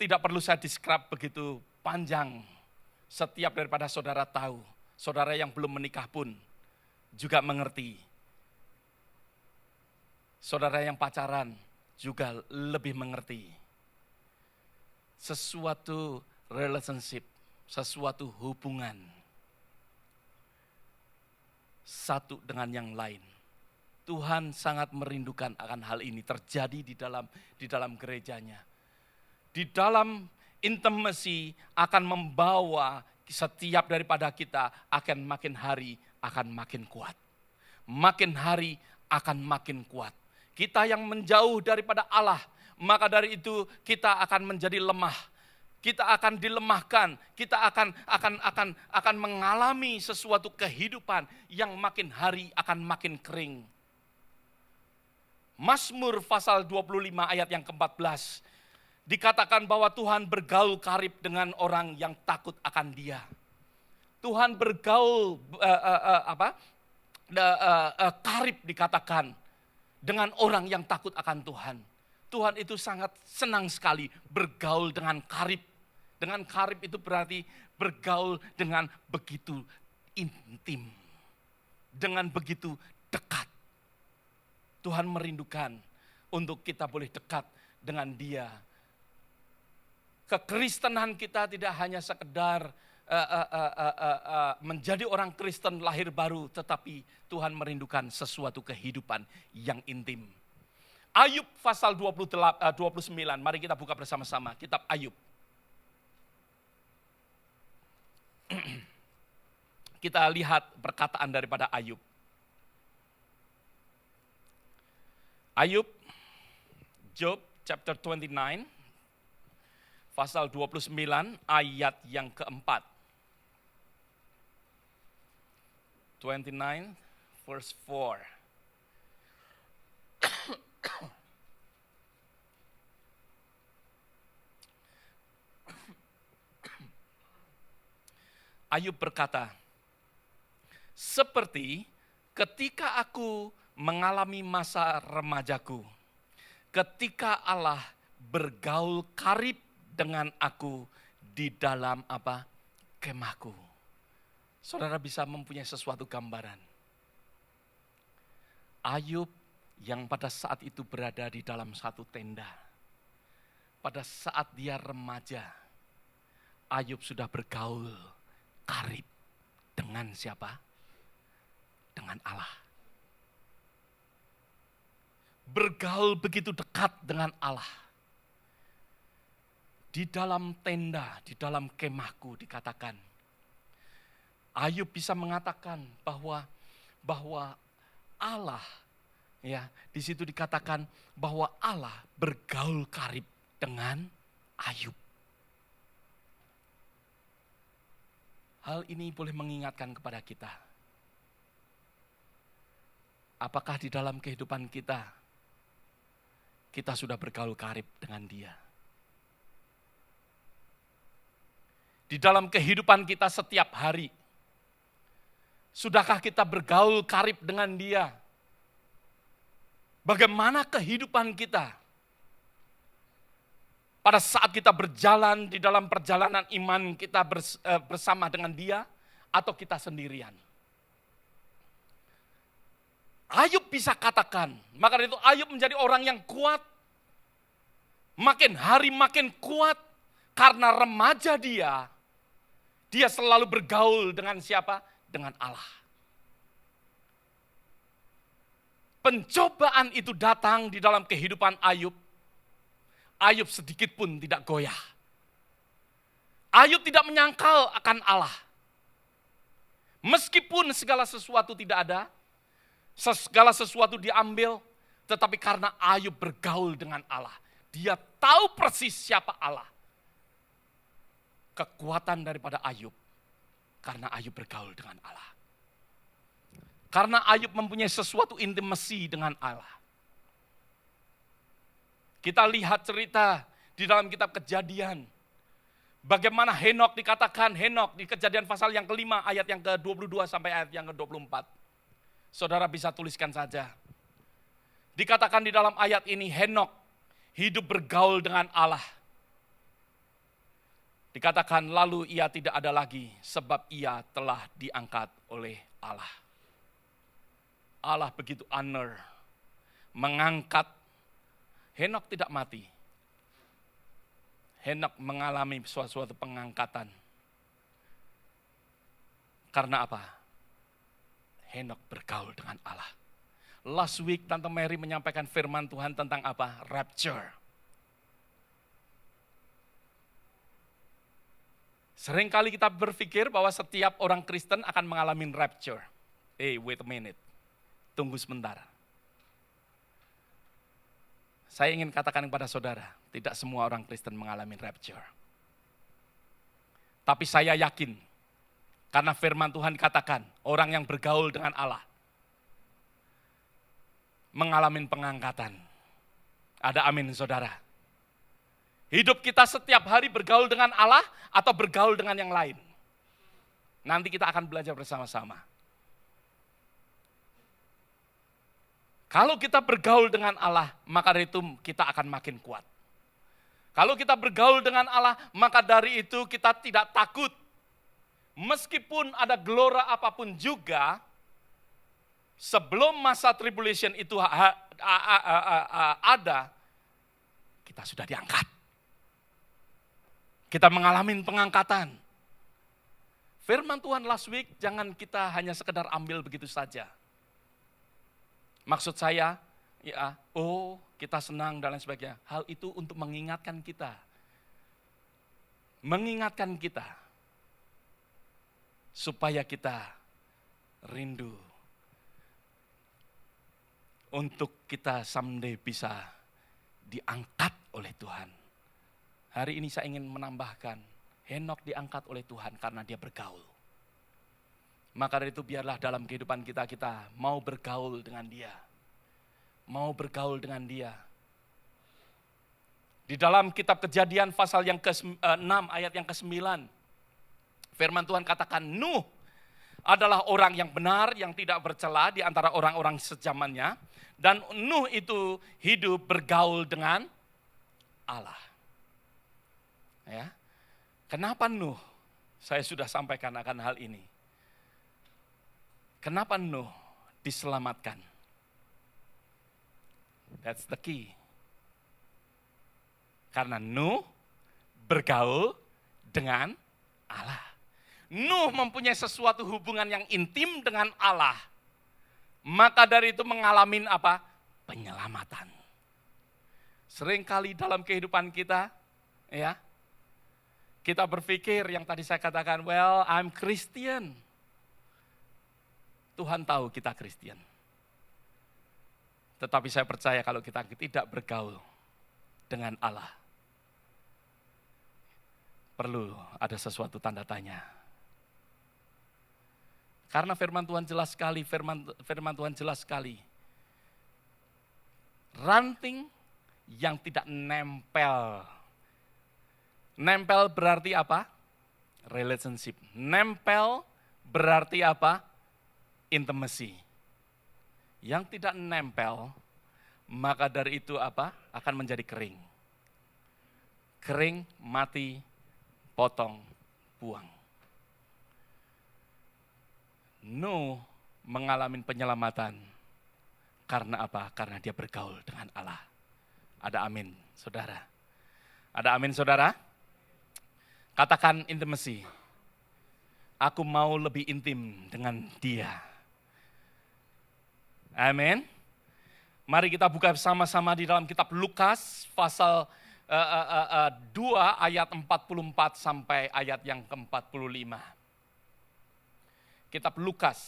tidak perlu saya describe begitu panjang. Setiap daripada saudara tahu, saudara yang belum menikah pun juga mengerti. Saudara yang pacaran juga lebih mengerti. Sesuatu relationship, sesuatu hubungan satu dengan yang lain. Tuhan sangat merindukan akan hal ini terjadi di dalam gerejanya. Di dalam intimacy akan membawa setiap daripada kita akan makin hari akan makin kuat. Makin hari akan makin kuat. Kita yang menjauh daripada Allah, maka dari itu kita akan menjadi lemah. Kita akan dilemahkan, kita akan mengalami sesuatu kehidupan yang makin hari akan makin kering. Mazmur pasal 25 ayat yang ke-14 dikatakan bahwa Tuhan bergaul karib dengan orang yang takut akan Dia. Tuhan bergaul karib dikatakan dengan orang yang takut akan Tuhan. Tuhan itu sangat senang sekali bergaul dengan karib. Dengan karib itu berarti bergaul dengan begitu intim. Dengan begitu dekat. Tuhan merindukan untuk kita boleh dekat dengan Dia. Kekristenan kita tidak hanya sekedar menjadi orang Kristen lahir baru, tetapi Tuhan merindukan sesuatu kehidupan yang intim. Ayub pasal 29, mari kita buka bersama-sama kitab Ayub. Kita lihat perkataan daripada Ayub. Ayub, Job chapter 29, pasal 29 ayat yang keempat. 29 verse 4. Ayub berkata, seperti ketika aku mengalami masa remajaku, ketika Allah bergaul karib dengan aku di dalam kemahku. Saudara bisa mempunyai sesuatu gambaran. Ayub yang pada saat itu berada di dalam satu tenda. Pada saat dia remaja, Ayub sudah bergaul karib dengan siapa? Dengan Allah. Bergaul begitu dekat dengan Allah. Di dalam tenda, di dalam kemahku dikatakan. Ayub bisa mengatakan bahwa Allah, ya, di situ dikatakan bahwa Allah bergaul karib dengan Ayub. Hal ini boleh mengingatkan kepada kita. Apakah di dalam kehidupan kita sudah bergaul karib dengan Dia? Di dalam kehidupan kita setiap hari, sudahkah kita bergaul karib dengan Dia? Bagaimana kehidupan kita? Pada saat kita berjalan di dalam perjalanan iman kita bersama dengan Dia, atau kita sendirian? Ayub bisa katakan, maka itu Ayub menjadi orang yang kuat. Makin hari makin kuat, karena remaja dia selalu bergaul dengan siapa? Dengan Allah. Pencobaan itu datang di dalam kehidupan Ayub. Ayub sedikit pun tidak goyah. Ayub tidak menyangkal akan Allah. Meskipun segala sesuatu tidak ada, segala sesuatu diambil, tetapi karena Ayub bergaul dengan Allah, dia tahu persis siapa Allah. Kekuatan daripada Ayub, karena Ayub bergaul dengan Allah. Karena Ayub mempunyai sesuatu intimasi dengan Allah. Kita lihat cerita di dalam kitab Kejadian. Bagaimana Henok dikatakan, Henok di Kejadian pasal yang kelima ayat yang ke-22 sampai ayat yang ke-24. Saudara bisa tuliskan saja. Dikatakan di dalam ayat ini Henok hidup bergaul dengan Allah. Dikatakan lalu ia tidak ada lagi sebab ia telah diangkat oleh Allah. Allah begitu honor, mengangkat. Henok tidak mati. Henok mengalami suatu pengangkatan. Karena apa? Henok bergaul dengan Allah. Last week Tante Mary menyampaikan firman Tuhan tentang apa? Rapture. Seringkali kita berpikir bahwa setiap orang Kristen akan mengalami rapture. Wait a minute. Tunggu sebentar. Saya ingin katakan kepada saudara, tidak semua orang Kristen mengalami rapture. Tapi saya yakin, karena firman Tuhan katakan, orang yang bergaul dengan Allah, mengalami pengangkatan. Ada amin saudara. Hidup kita setiap hari bergaul dengan Allah atau bergaul dengan yang lain. Nanti kita akan belajar bersama-sama. Kalau kita bergaul dengan Allah, maka dari itu kita akan makin kuat. Kalau kita bergaul dengan Allah, maka dari itu kita tidak takut. Meskipun ada gelora apapun juga, sebelum masa tribulation itu ada, kita sudah diangkat. Kita mengalami pengangkatan. Firman Tuhan last week jangan kita hanya sekedar ambil begitu saja. Maksud saya, kita senang dan lain sebagainya. Hal itu untuk mengingatkan kita. Mengingatkan kita. Supaya kita rindu. Untuk kita someday bisa diangkat oleh Tuhan. Hari ini saya ingin menambahkan, Henok diangkat oleh Tuhan karena dia bergaul. Maka dari itu biarlah dalam kehidupan kita mau bergaul dengan dia. Mau bergaul dengan dia. Di dalam kitab Kejadian pasal yang ke-6 ayat yang ke-9. Firman Tuhan katakan Nuh adalah orang yang benar, yang tidak bercela di antara orang-orang sejamannya. Dan Nuh itu hidup bergaul dengan Allah. Ya. Kenapa Nuh? Saya sudah sampaikan akan hal ini. Kenapa Nuh diselamatkan? That's the key. Karena Nuh bergaul dengan Allah. Nuh mempunyai sesuatu hubungan yang intim dengan Allah. Maka dari itu mengalami apa? Penyelamatan. Seringkali dalam kehidupan kita, ya, kita berpikir yang tadi saya katakan, well, I'm Christian. Tuhan tahu kita Kristen. Tetapi saya percaya kalau kita tidak bergaul dengan Allah, perlu ada sesuatu tanda tanya. Karena firman Tuhan jelas sekali, firman Tuhan jelas sekali. Ranting yang tidak nempel. Nempel berarti apa? Relationship. Nempel berarti apa? Intimacy. Yang tidak nempel, maka dari itu apa? Akan menjadi kering. Kering, mati, potong, buang. Nuh mengalami penyelamatan. Karena apa? Karena dia bergaul dengan Allah. Ada amin, saudara. Ada amin, saudara? Katakan intimacy. Aku mau lebih intim dengan dia. Amin. Mari kita buka bersama-sama di dalam kitab Lukas pasal 2 ayat 44 sampai ayat yang ke-45. Kitab Lukas